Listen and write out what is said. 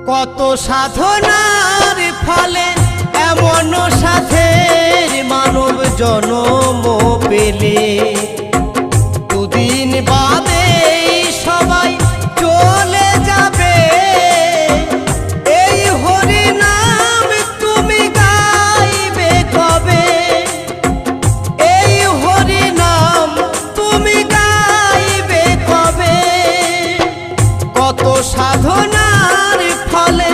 কত সাধনার ফলে এমন সাথের মানব জন্ম পেলে, দুদিন বাদে সবাই চলে যাবে। এই হরি নাম তুমি গাইবে কবে? এই হরি নাম তুমি গাইবে কবে? কত সাধনার ফলে